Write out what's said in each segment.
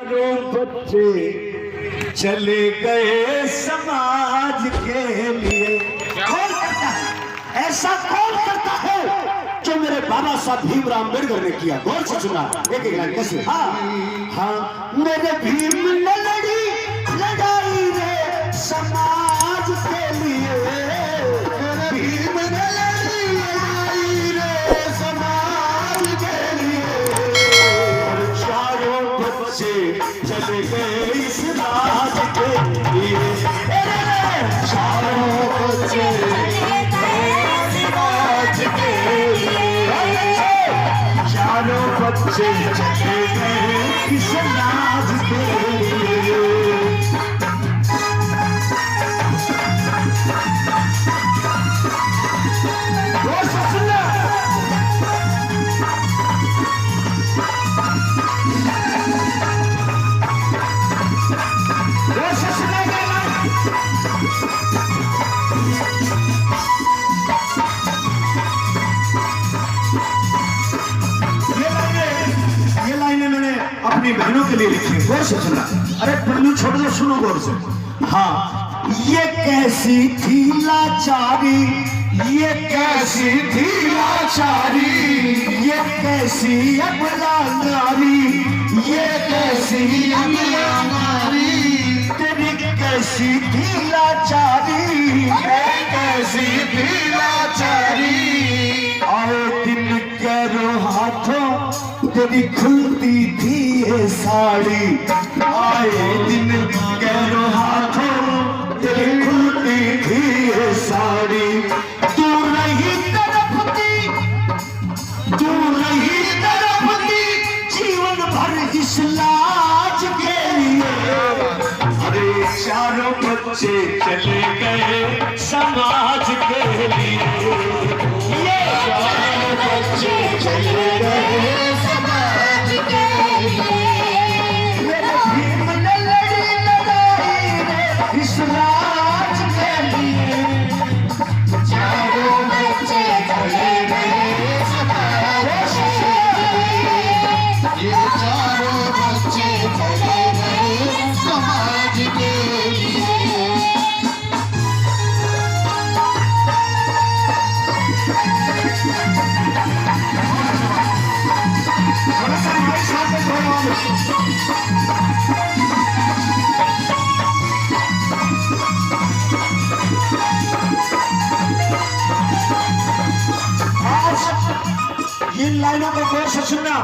बच्चे चले गए समाज के लिए। कौन करता है ऐसा, कौन करता है जो मेरे बाबा साहब भीमराव अम्बेडकर ने किया? गौर से सुना एक एक लाइन कैसे। हाँ हाँ, मेरे भीम ने लड़ी लड़ाई रे समाज के लिए, मेरे भीम ने लड़ी लड़ाई रे समाज के लिए। चारों बच्चे चले गए इस राज के लिए, चारों बच्चे चारों बच्चे चले गए इस राज के लिए। अपनी बहनों के लिए लिखी, गौर से सुना। अरे पन्नू छोड़ दो, सुनो गौर से। हाँ, ये कैसी थी लाचारी, ये कैसी थी लाचारी, ये कैसी अबला नारी, ये कैसी अबला नारी, तेरी कैसी थी लाचारी, ये कैसी थी लाचारी। आए दिन करो हाथों तेरी खुलती थी ये साड़ी, आए दिन करो हाथों तेरी खुलती थी ये साड़ी। तू नहीं तड़पती, तू नहीं तड़पती जीवन भर इस लाज के लिए। अरे चारों बच्चे चले गए समाज के लिए, ये चारों बच्चे चले गए समाज के लिए। मेरे भीम ने लड़ी लड़ाई रे इस राज के लिए, चारों बच्चे चले गए समाज के लिए, ये चारों बच्चे चले गए समाज के लिए। इन लाइनों को गौर से सुनना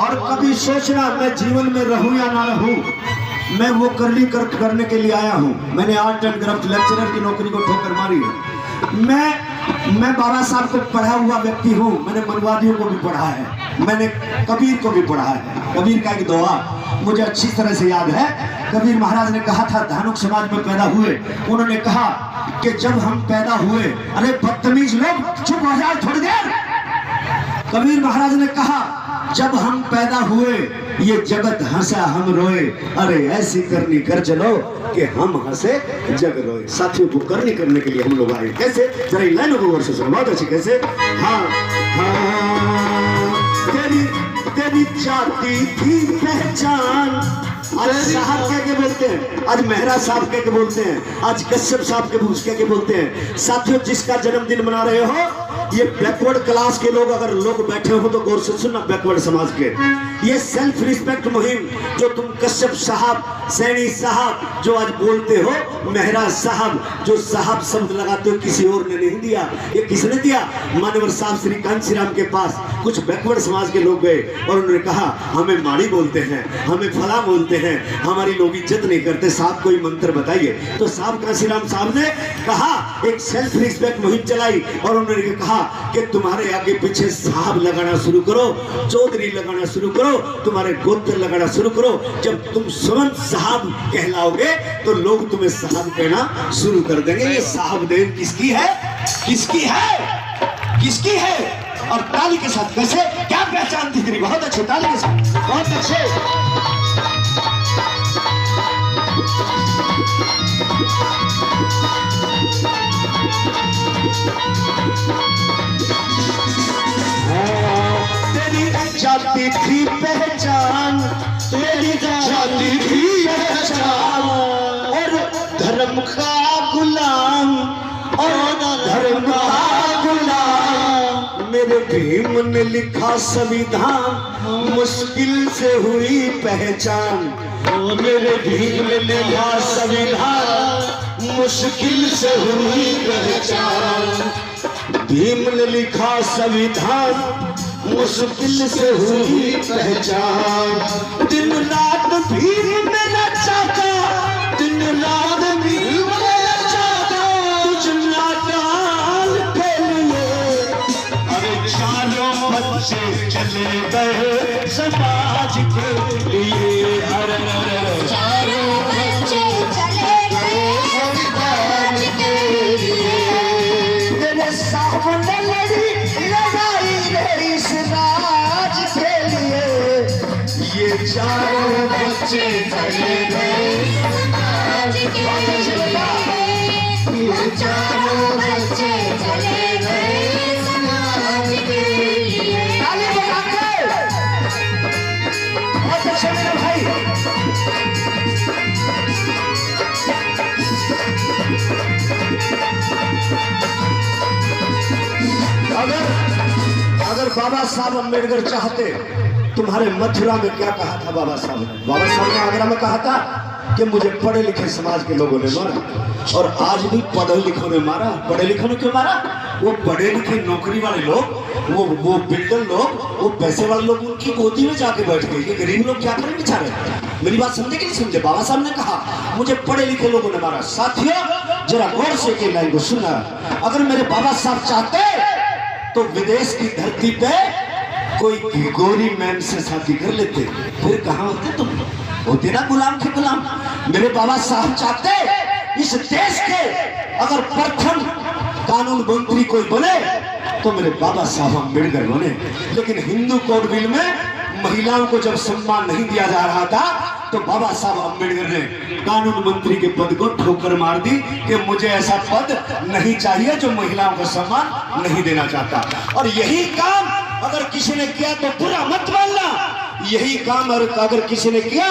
और कभी सोचना मैं जीवन में रहूं या ना रहूं, मैं वो करने के लिए आया हूं। मैंने आर्ट एंड क्राफ्ट लेक्चरर की नौकरी को ठोकर मारी है। मैं बाबा साहब को पढ़ा हुआ व्यक्ति हूँ। मैंने मनवादियों को भी पढ़ा है, मैंने कबीर को भी पढ़ा है। कबीर का एक दोहा मुझे अच्छी तरह से याद है। कबीर महाराज ने कहा था, धानुक समाज में पैदा हुए, उन्होंने कहा कि जब हम पैदा हुए, अरे बदतमीज लोग चुप हो जाओ थोड़ी देर। कबीर महाराज ने कहा जब हम पैदा हुए ये जगत हंसा हम रोए, अरे ऐसी करनी कर चलो कि हम हंसे जग रोए। साथियों को करनी करने के लिए हम लोग आए। कैसे, जरा इन लाइनों को गौर से सुनो, बहुत अच्छी। कैसे, हाँ हाँ, तेरी जाती थी पहचान। आज साहब क्या बोलते हैं, आज मेहरा साहब क्या बोलते हैं, आज कश्यप साहब क्या बोलते हैं। साथियों, जिसका जन्मदिन मना रहे हो, ये बैकवर्ड क्लास के लोग अगर लोग बैठे हो तो गौर से सुनना, बैकवर्ड समाज के ये सेल्फ रिस्पेक्ट मुहिम जो तुम कश्यप साहब, सैनी साहब जो आज बोलते हो, मेहरा साहब जो साहब शब्द लगाते हो, किसी और ने नहीं दिया। ये किसने दिया? मानवर साहब श्री कांची राम के पास कुछ बैकवर्ड समाज के लोग गए और उन्होंने कहा हमें माड़ी बोलते हैं, हमें फला बोलते हैं, हमारी लोग इज्जत नहीं करते, साहब कोई मंत्र बताइए। तो साहब कांची राम साहब ने कहा, एक सेल्फ रिस्पेक्ट मुहिम चलाई और उन्होंने कहा कि तुम्हारे आगे पीछे साहब लगाना शुरू करो, चौधरी लगाना शुरू करो, तुम्हारे गोत्र लगाना शुरू करो। जब तुम सुमन साहब कहलाओगे तो लोग तुम्हें साहब कहना शुरू कर देंगे। ये साहब देव किसकी है, किसकी है, किसकी है? और ताली के साथ कैसे, क्या पहचान थी तेरी? बहुत अच्छे, ताली के साथ, बहुत अच्छे। तेरी जाती थी पहचान, तेरी आजादी की पहचान और धर्म का गुलाम और धर्म का गुलाम। मेरे भीम ने लिखा संविधान मुश्किल से हुई पहचान। मेरे भीम ने लिखा संविधान मुश्किल से हुई पहचान। भीम ने लिखा संविधान मुश्किल से हुई पहचान। दिन रात भीम में नचाता, दिन रात भीम में नचाता, तुझ नादान के लिए। अरे चारों बच्चे चले गए समाज के लिए। अरे चारों बच्चे चले गए समाज के लिए। मेरे सामने लड़ी लड़ाई रही इस राज के लिए। ये चारों बच्चे चले गए समाज के लिए। ये चारों बच्चे चले गए समाज के लिए। ताली बजा के बहुत अच्छे मेरे भाई। अगर बाबा साहब अम्बेडकर चाहते, तुम्हारे मथुरा में क्या कहा था बाबा साहब? बाबा साहब ने आगरा में कहा था कि मुझे पढ़े लिखे समाज के लोगों ने मारा। और आज भी पढ़े लिखों ने मारा। पढ़े लिखों ने क्यों मारा? वो पढ़े लिखे नौकरी वाले लोग, वो बिल्डर लोग, वो पैसे वाले लोग उनकी गोदी में जाके बैठ गए। ये गरीब लोग क्या करें बेचारे? मेरी बात समझे कि नहीं समझे? बाबा साहब ने कहा मुझे पढ़े लिखे लोगों ने मारा। साथियों जरा गौर से के लाइन को सुना। अगर मेरे बाबा साहब चाहते तो विदेश की धरती पे कोई गोरी मैम से शादी कर लेते, फिर कहां होते तुम? होते ना गुलाम के गुलाम। मेरे बाबा साहब चाहते इस देश के अगर प्रथम कानून मंत्री कोई बने तो मेरे बाबा साहब अम्बेडकर बने। लेकिन हिंदू कोड बिल में महिलाओं को जब सम्मान नहीं दिया जा रहा था तो बाबा साहब अम्बेडकर ने कानून मंत्री के पद को ठोकर मार दी कि मुझे ऐसा पद नहीं चाहिए जो महिलाओं को सम्मान नहीं देना चाहता। और यही काम अगर किसी ने किया तो बुरा मत मानना। यही काम अगर किसी ने किया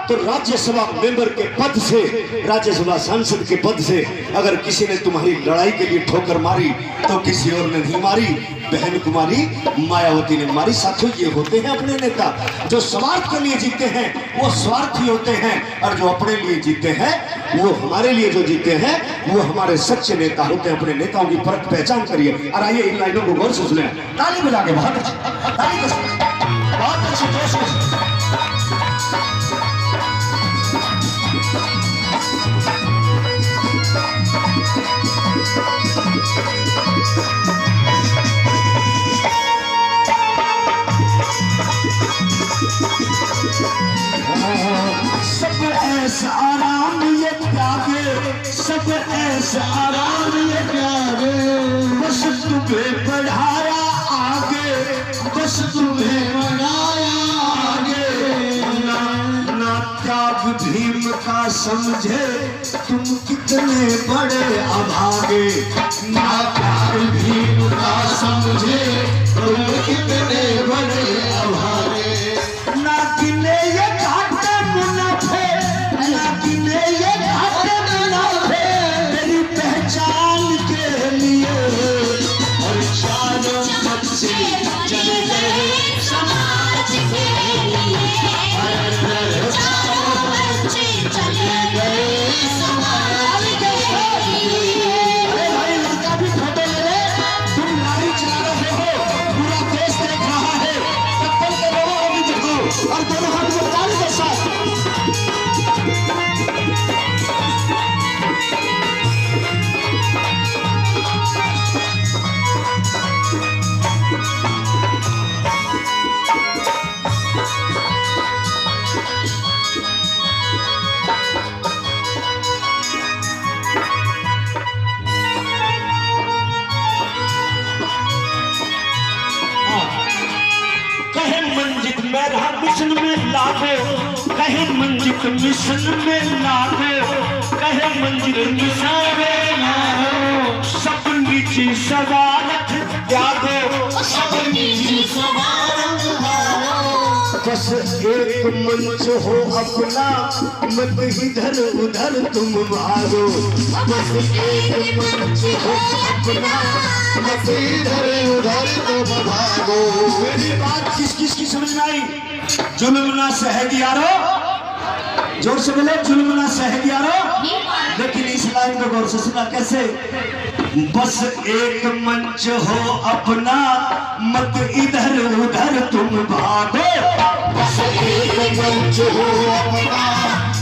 तो राज्यसभा मेंबर के पद से, राज्यसभा सांसद के पद से अगर किसी ने तुम्हारी लड़ाई के लिए ठोकर मारी तो किसी और ने नहीं मारी, बहन कुमारी मायावती ने मारी। साथियों ये होते हैं अपने नेता। जो स्वार्थ के लिए जीते हैं वो स्वार्थी होते हैं, और जो अपने लिए जीते हैं वो हमारे लिए जो जीते हैं वो हमारे सच्चे नेता होते हैं। अपने नेताओं की फर्क पहचान करिए। और आइए इन लाइनों को गौर से सुने। ताली बजा के बहुत अच्छी, ताली बहुत अच्छी जोश से। सब ऐसा आराम ये त्यागे, सब ऐसा आराम ये त्यागे, बस तुम्हें बढ़ाया आगे, बस तुम्हें बढ़ाया आगे। ना त्याग भीम का समझे तुम कितने बड़े अभागे। ना त्याग भीम का समझे तुम कितने बड़े अभागे। ना गिने ये घाटे मुनाफे, ना गिने ये घाटे मुनाफे तेरी पहचान के लिए। और चारों बच्चे चले गए समाज के लिए। चारों बच्चे चले गए समाज के लिए। अरे भाई लड़का भी फोटो ले ले। तुम गाड़ी चला रहे हो, पूरा देश देख रहा है, कपल के लोगों को भी दिखाओ और दोनों हाथ में ताली के साथ। कहे मंजिल मेरा मिशन में लागे, कहे मंजिल मिशन में लागे, कहे मंजिल मिशन में लागे। सब निजी सवाल त्यागो, सब निजी सवाल बस एक मंच हो अपना, मत इधर उधर तुम भागो। बस एक मंच हो अपना, मत इधर उधर तुम भागो। मेरी बात किस किस की समझ में आई? जुल्म ना सहेगी यारो, जोर से बोलो, जुल्म ना सहेगी यारो। लेकिन इस लाइन को गौर से सुना कैसे? बस एक मंच हो अपना, मत इधर उधर तुम भागो। बस एक मंच हो अपना,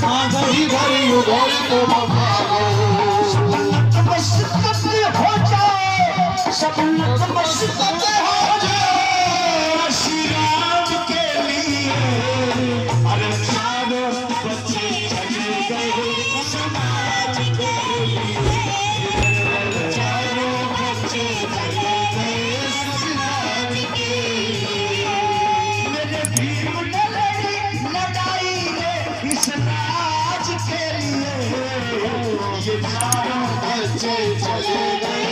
मत इधर उधर तुम भागो। सफलत मशक्कत हो जाए, सफलत मशक्कत हो जाए श्री राम के लिए। अरे चारों बच्चे चले गए समाज के लिए, चारों बच्चे चले गए समाज के लिए। मेरे भीम ने लड़ी लड़ाई रे इस राज के लिए। ये चारों बच्चे चले गए